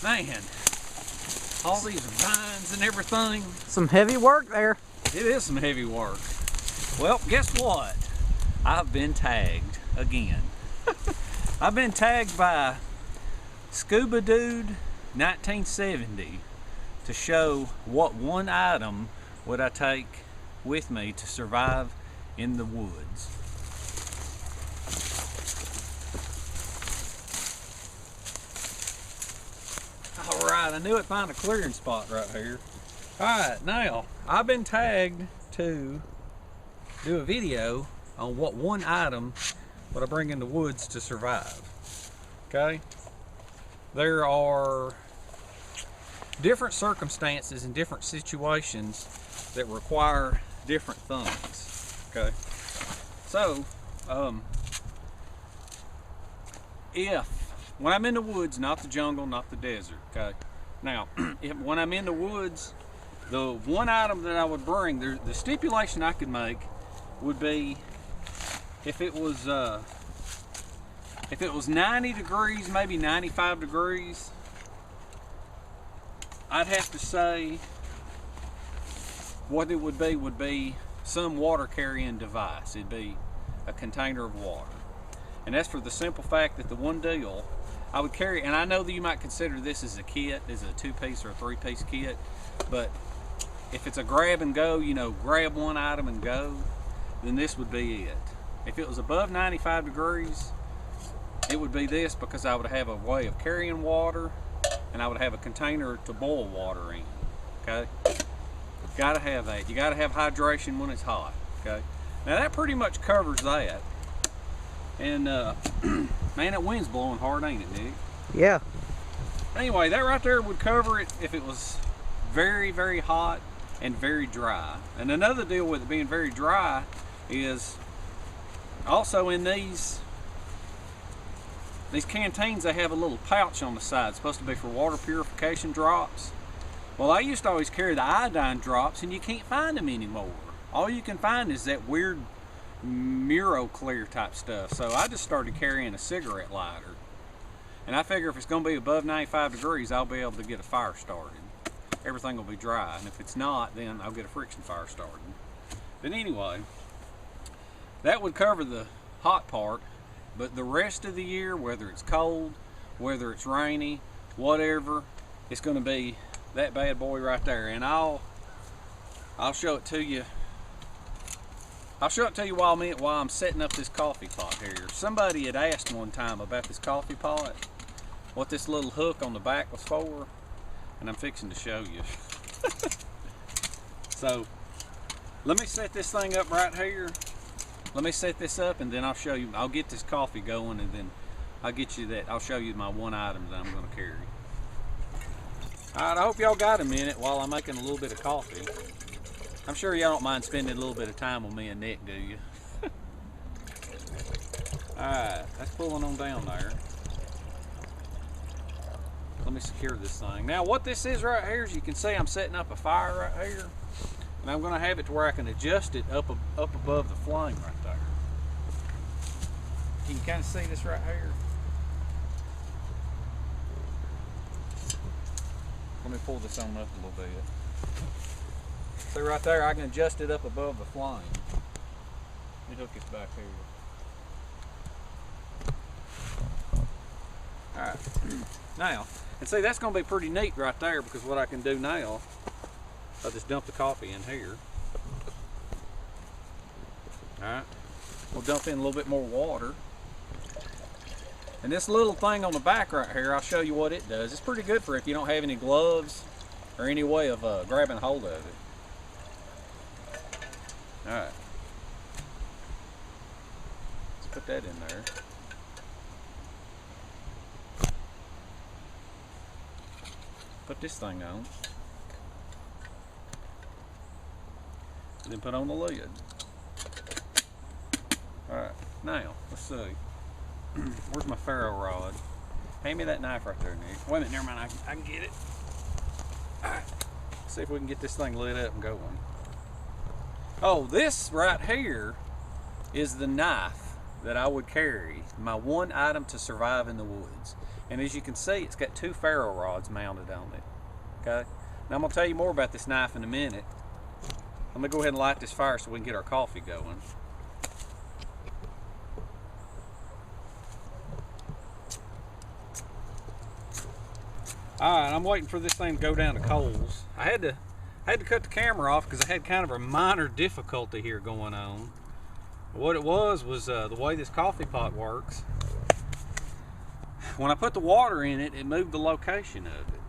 Man, all these vines and everything. Some heavy work there. It is some heavy work. Well, guess what? I've been tagged again. I've been tagged by Scuba Dude 1970 to show what one item would I take with me to survive in the woods. Alright, I knew I'd find a clearing spot right here. Alright, now, I've been tagged to do a video on what one item would I bring in the woods to survive. Okay? There are different circumstances and different situations that require different things. Okay? So, when I'm in the woods, not the jungle, not the desert, okay? Now, when I'm in the woods, the one item that I would bring, the stipulation I could make would be if it was 90 degrees, maybe 95 degrees, I'd have to say what it would be some water carrying device. It'd be a container of water. And that's for the simple fact that the one deal I would carry, and I know that you might consider this as a kit, as a 2-piece or a 3-piece kit, but if it's a grab and go, you know, grab one item and go, then this would be it. If it was above 95 degrees, it would be this, because I would have a way of carrying water and I would have a container to boil water in. Okay? Gotta have that. You gotta have hydration when it's hot. Okay? Now that pretty much covers that. And man, that wind's blowing hard, ain't it, Nick? Yeah. Anyway, that right there would cover it if it was very, very hot and very dry. And another deal with it being very dry is also in these canteens, they have a little pouch on the side. It's supposed to be for water purification drops. Well, I used to always carry the iodine drops, and you can't find them anymore. All you can find is that weird Muro Clear type stuff. So I just started carrying a cigarette lighter. And I figure if it's going to be above 95 degrees, I'll be able to get a fire started. Everything will be dry. And if it's not, then I'll get a friction fire started. But anyway, that would cover the hot part. But the rest of the year, whether it's cold, whether it's rainy, whatever, it's going to be that bad boy right there. And I'll show it to you. I'll show it to you while I'm setting up this coffee pot here. Somebody had asked one time about this coffee pot, what this little hook on the back was for, and I'm fixing to show you. So, let me set this thing up right here. Let me set this up and then I'll show you. I'll get this coffee going and then I'll get you that. I'll show you my one item that I'm going to carry. Alright, I hope y'all got a minute while I'm making a little bit of coffee. I'm sure y'all don't mind spending a little bit of time with me and Nick, do you? Alright, that's pulling on down there. Let me secure this thing. Now what this is right here is, you can see I'm setting up a fire right here. And I'm going to have it to where I can adjust it up above the flame right there. Can you kind of see this right here? Let me pull this on up a little bit. See right there, I can adjust it up above the flame. Let me hook this back here. Alright, now, and see that's going to be pretty neat right there, because what I can do now, I'll just dump the coffee in here. Alright, we'll dump in a little bit more water. And this little thing on the back right here, I'll show you what it does. It's pretty good for if you don't have any gloves or any way of grabbing hold of it. Alright, let's put that in there. Put this thing on. And then put on the lid. Alright, now, let's see. Where's my ferro rod? Hand me that knife right there, Nick. Wait a minute, never mind, I can get it. Alright, see if we can get this thing lit up and going. Oh, this right here is the knife that I would carry, my one item to survive in the woods. And as you can see, it's got 2 ferro rods mounted on it. Okay? Now I'm gonna tell you more about this knife in a minute. Let me go ahead and light this fire so we can get our coffee going. Alright, I'm waiting for this thing to go down to coals. I had to cut the camera off because I had kind of a minor difficulty here going on. What it was the way this coffee pot works. When I put the water in it, it moved the location of it.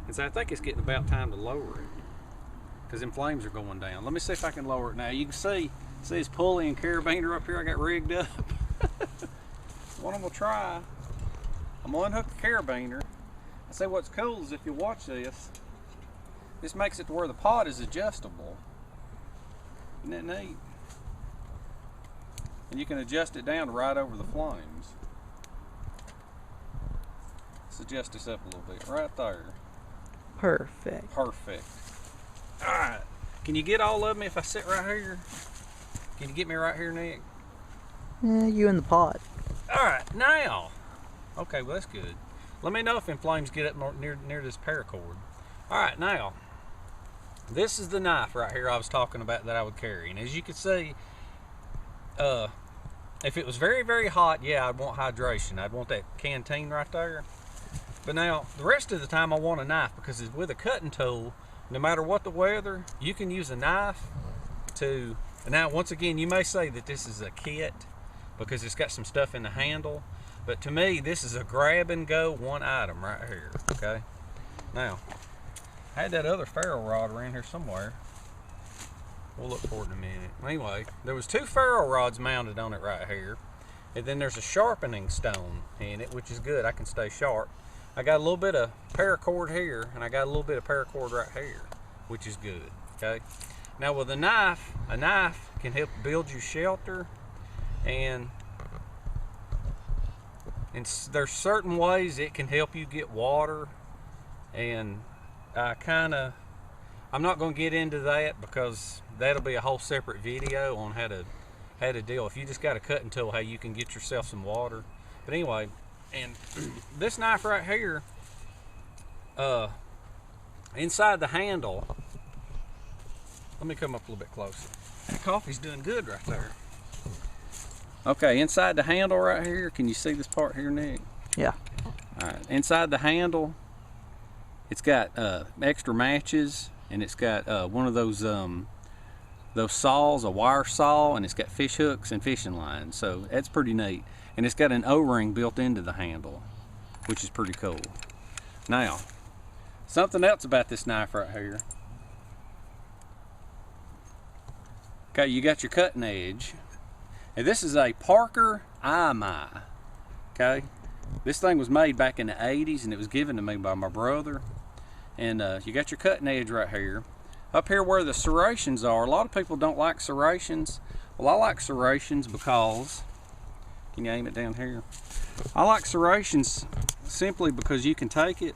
And so I think it's getting about time to lower it because them flames are going down. Let me see if I can lower it now. You can see this pulley and carabiner up here I got rigged up. What I'm gonna try, I'm gonna unhook the carabiner. I say what's cool is if you watch this makes it to where the pot is adjustable. Isn't that neat? And you can adjust it down to right over the flames. Let's adjust this up a little bit, right there. Perfect. Perfect. Alright, can you get all of me if I sit right here? Can you get me right here, Nick? Yeah, you in the pot. Alright, now. Okay, well that's good. Let me know if them flames get up near this paracord. Alright, now. This is the knife right here I was talking about that I would carry. And as you can see, if it was very, very hot, yeah, I'd want hydration. I'd want that canteen right there. But now, the rest of the time I want a knife because with a cutting tool, no matter what the weather, you can use a knife to... Now, once again, you may say that this is a kit because it's got some stuff in the handle. But to me, this is a grab and go one item right here, okay? Now, I had that other ferro rod around here somewhere. We'll look for it in a minute. Anyway, there was 2 ferro rods mounted on it right here. And then there's a sharpening stone in it, which is good. I can stay sharp. I got a little bit of paracord here, and I got a little bit of paracord right here, which is good, okay? Now with a knife can help build you shelter, and there's certain ways it can help you get water, and I'm not going to get into that because that'll be a whole separate video on how to deal. If you just got a cutting tool, how you can get yourself some water. But anyway, and this knife right here, inside the handle, let me come up a little bit closer. That coffee's doing good right there. Okay, inside the handle right here, can you see this part here, Nick? Yeah. All right, inside the handle, it's got extra matches, and it's got one of those saws, a wire saw, and it's got fish hooks and fishing lines. So that's pretty neat. And it's got an O-ring built into the handle, which is pretty cool. Now, something else about this knife right here. Okay, you got your cutting edge. And this is a Parker IMI. Okay, this thing was made back in the 80s, and it was given to me by my brother. And you got your cutting edge right here. Up here where the serrations are, a lot of people don't like serrations. Well, I like serrations because, can you aim it down here? I like serrations simply because you can take it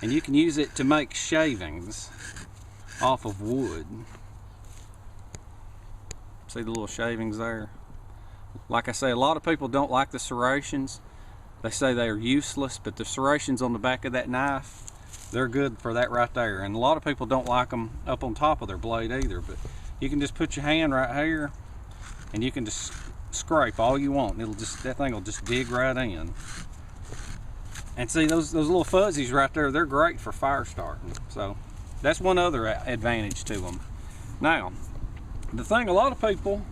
and you can use it to make shavings off of wood. See the little shavings there? Like I say, a lot of people don't like the serrations. They say they are useless, but the serrations on the back of that knife, they're good for that right there. And a lot of people don't like them up on top of their blade either, but you can just put your hand right here and you can just scrape all you want. That thing will just dig right in. And see those little fuzzies right there, they're great for fire starting. So that's one other advantage to them. Now, the thing, a lot of people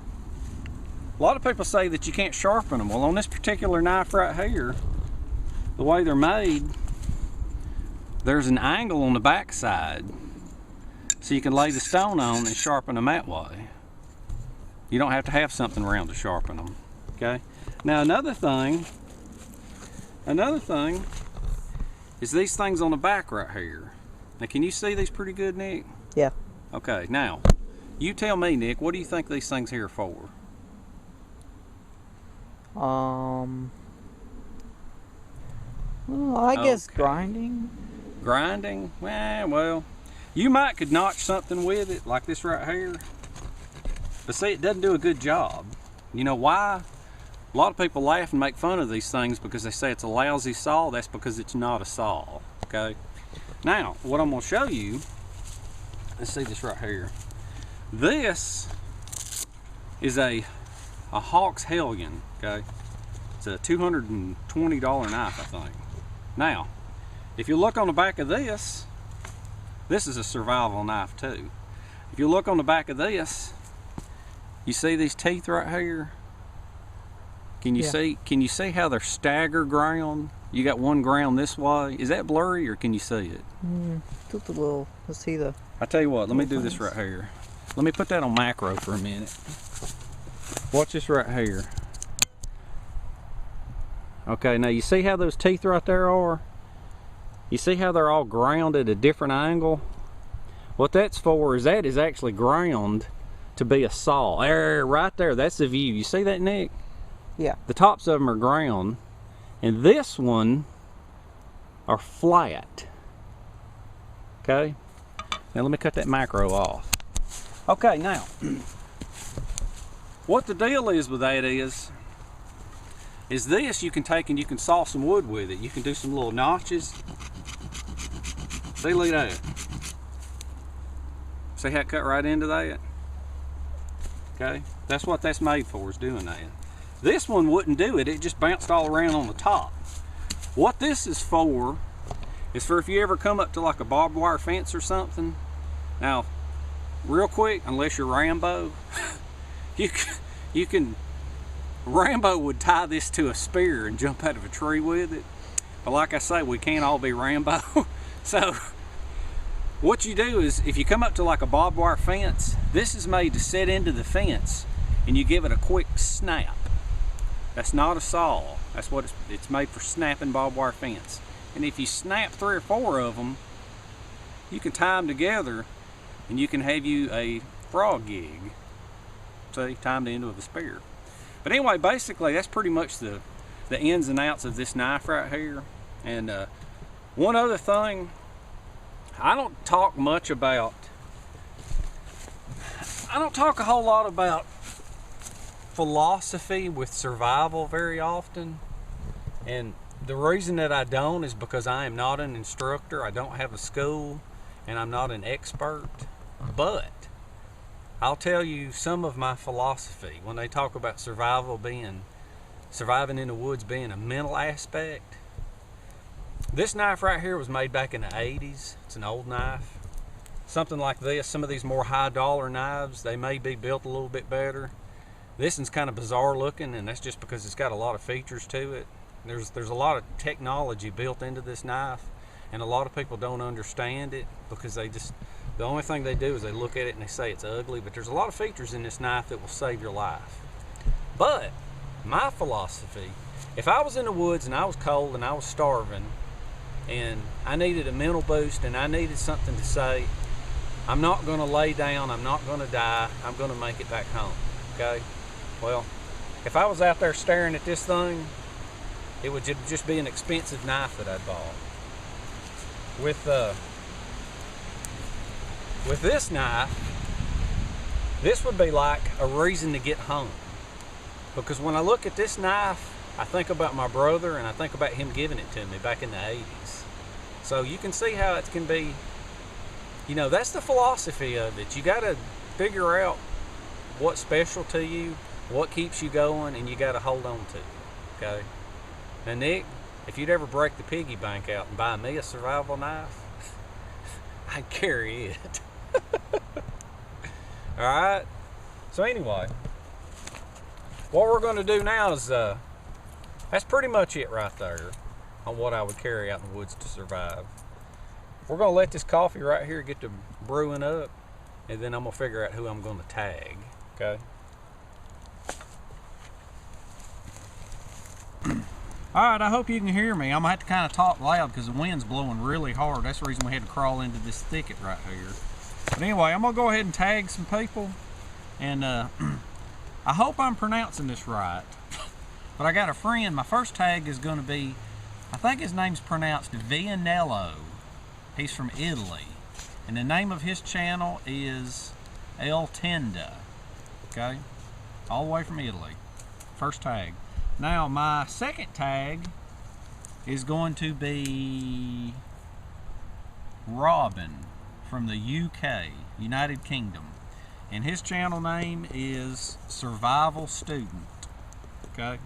say that you can't sharpen them. Well, on this particular knife right here, the way they're made, there's an angle on the back side, so you can lay the stone on and sharpen them that way. You don't have to have something around to sharpen them. Okay. Now another thing is these things on the back right here. Now, can you see these pretty good, Nick? Yeah. Okay. Now, you tell me, Nick, what do you think these things here are for? Well, I guess grinding. Grinding? Well, you might could notch something with it, like this right here. But see, it doesn't do a good job. You know why? A lot of people laugh and make fun of these things because they say it's a lousy saw. That's because it's not a saw, okay? Now, what I'm gonna show you, let's see this right here. This is a Hawks Hellion, okay? It's a $220 knife, I think. Now, if you look on the back of this is a survival knife too. If you look on the back of this, you see these teeth right here? Can you see how they're stagger ground? You got one ground this way. Is that blurry or can you see it? Just a little. Let's see the. I tell you what, let me do this right here. Let me put that on macro for a minute. Watch this right here. Okay, now you see how those teeth right there are? You see how they're all ground at a different angle? What that's for is that is actually ground to be a saw. There, right there, that's the view. You see that, Nick? Yeah. The tops of them are ground, and this one are flat. Okay? Now let me cut that macro off. Okay, now, what the deal is with that is this you can take and you can saw some wood with it. You can do some little notches. See, look at that. See how it cut right into that? Okay, that's what that's made for, is doing that. This one wouldn't do it, it just bounced all around on the top. What this is for if you ever come up to like a barbed wire fence or something. Now, real quick, unless you're Rambo, you can, Rambo would tie this to a spear and jump out of a tree with it. But like I say, we can't all be Rambo. So, what you do is, if you come up to like a barbed wire fence, this is made to set into the fence and you give it a quick snap. That's not a saw. That's what it's made for, snapping barbed wire fence. And if you snap 3 or 4 of them, you can tie them together and you can have you a frog gig. See, tie them to the end of a spear. But anyway, basically that's pretty much the ins and outs of this knife right here. And one other thing, I don't talk a whole lot about philosophy with survival very often. And the reason that I don't is because I am not an instructor, I don't have a school, and I'm not an expert. But I'll tell you some of my philosophy when they talk about surviving in the woods being a mental aspect. This knife right here was made back in the 80s. It's an old knife. Something like this, some of these more high dollar knives, they may be built a little bit better. This one's kind of bizarre looking, and that's just because it's got a lot of features to it. There's a lot of technology built into this knife, and a lot of people don't understand it because the only thing they do is they look at it and they say it's ugly, but there's a lot of features in this knife that will save your life. But my philosophy, if I was in the woods and I was cold and I was starving and I needed a mental boost and I needed something to say, I'm not going to lay down, I'm not going to die, I'm going to make it back home. Okay? Well, if I was out there staring at this thing, it would just be an expensive knife that I'd bought. With this knife, this would be like a reason to get home. Because when I look at this knife, I think about my brother and I think about him giving it to me back in the 80s. So you can see how it can be, you know, that's the philosophy of it. You got to figure out what's special to you, what keeps you going, and you got to hold on to it, okay? Now, Nick, if you'd ever break the piggy bank out and buy me a survival knife, I'd carry it. All right? So anyway, what we're going to do now is, that's pretty much it right there on what I would carry out in the woods to survive. We're going to let this coffee right here get to brewing up, and then I'm going to figure out who I'm going to tag, okay? All right, I hope you can hear me. I'm gonna have to kind of talk loud because the wind's blowing really hard. That's the reason we had to crawl into this thicket right here. But anyway, I'm gonna go ahead and tag some people, and I hope I'm pronouncing this right. But I got a friend, my first tag is gonna be, I think his name's pronounced Vianello. He's from Italy. And the name of his channel is El Tenda, okay? All the way from Italy. First tag. Now my second tag is going to be Robin from the UK, United Kingdom. And his channel name is Survival Student. Okay.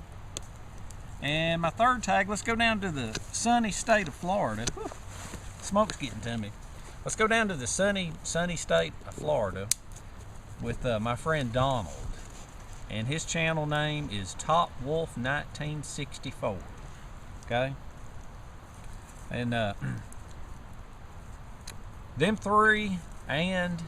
And my third tag, let's go down to the sunny state of Florida. Whew, smoke's getting to me. Let's go down to the sunny state of Florida with my friend Donald. And his channel name is Top Wolf 1964. Okay. And them three and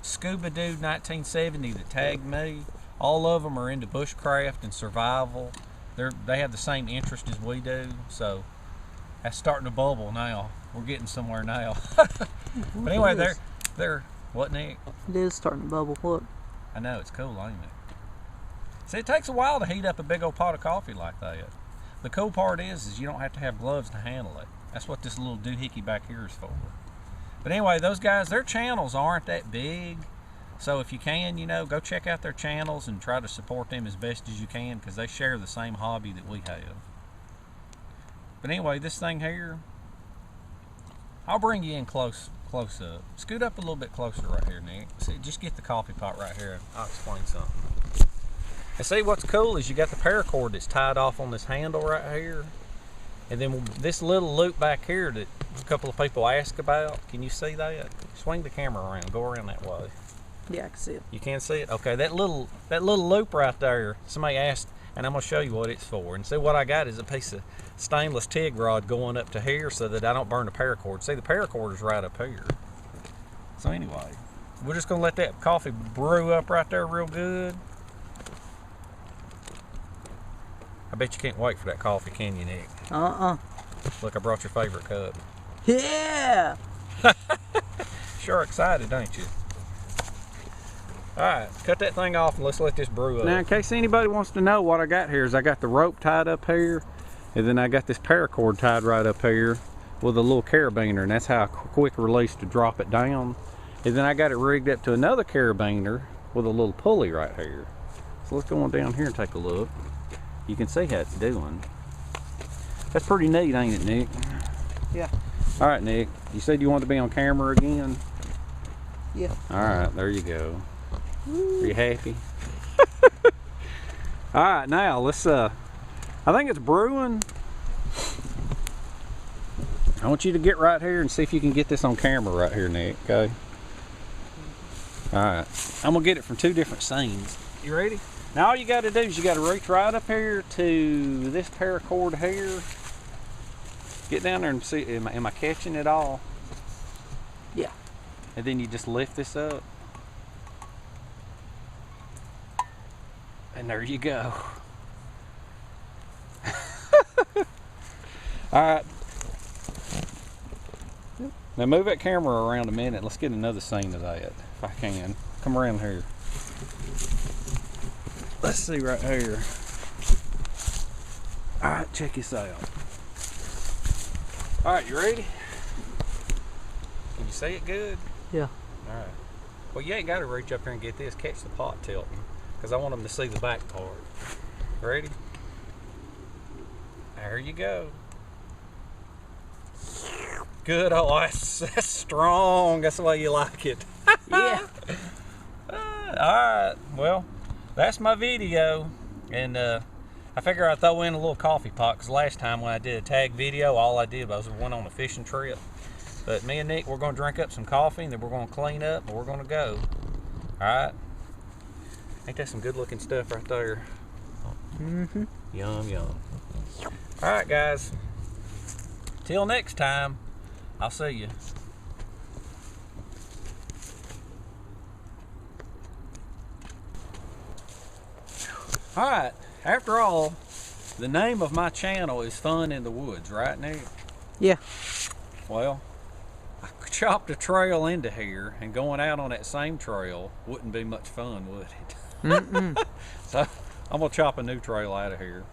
Scuba Dude 1970 that tagged me, all of them are into bushcraft and survival. They have the same interest as we do, so that's starting to bubble now. We're getting somewhere now. But anyway, they're what, Nick? It is starting to bubble. Look. I know, it's cool, ain't it? See, it takes a while to heat up a big old pot of coffee like that. The cool part is you don't have to have gloves to handle it. That's what this little doohickey back here is for. But anyway, those guys, their channels aren't that big. So if you can, you know, go check out their channels and try to support them as best as you can, because they share the same hobby that we have. But anyway, this thing here, I'll bring you in close up. Scoot up a little bit closer right here, Nick. See, just get the coffee pot right here and I'll explain something. And see, what's cool is you got the paracord that's tied off on this handle right here. And then this little loop back here that a couple of people ask about. Can you see that? Swing the camera around, go around that way. Yeah, I can see it. You can see it? Okay, that little loop right there, somebody asked, and I'm gonna show you what it's for. And see, what I got is a piece of stainless TIG rod going up to here so that I don't burn the paracord. See, the paracord is right up here. So anyway, we're just gonna let that coffee brew up right there real good. I bet you can't wait for that coffee, can you, Nick? Look, I brought your favorite cup. Yeah! Sure excited, ain't you? Alright, cut that thing off and let's let this brew up. Now, in case anybody wants to know what I got here, is I got the rope tied up here, and then I got this paracord tied right up here with a little carabiner, and that's how a quick release to drop it down. And then I got it rigged up to another carabiner with a little pulley right here. So let's go on down here and take a look. You can see how it's doing. That's pretty neat, ain't it, Nick? Yeah. Alright, Nick, you said you wanted to be on camera again? Yeah. Alright, there you go. Woo. Are you happy? Alright, now let's I think it's brewing. I want you to get right here and see if you can get this on camera right here, Nick, okay? Alright, I'm gonna get it from two different scenes. You ready? Now all you gotta do is you gotta reach right up here to this paracord here. Get down there and see, am I catching it all? Yeah. And then you just lift this up. And there you go. Alright. Now move that camera around a minute. Let's get another scene of that, if I can. Come around here. Let's see right here. Alright, check this out. Alright, you ready? Can you see it good? Yeah. Alright. Well, you ain't got to reach up here and get this. Catch the pot tilting, because I want them to see the back part. Ready? There you go. Good. Oh, that's strong. That's the way you like it. Yeah. Alright. Well, that's my video. And I figure I'd throw in a little coffee pot, because last time when I did a tag video, all I did was went on a fishing trip. But me and Nick, we're going to drink up some coffee, and then we're going to clean up, and we're going to go. Alright? Ain't that some good looking stuff right there? Mm-hmm. Yum, yum. Alright, guys. Till next time, I'll see you. Alright, after all, the name of my channel is Fun in the Woods, right, Nick? Yeah. Well, I chopped a trail into here, and going out on that same trail wouldn't be much fun, would it? Mm-mm. So I'm gonna chop a new trail out of here.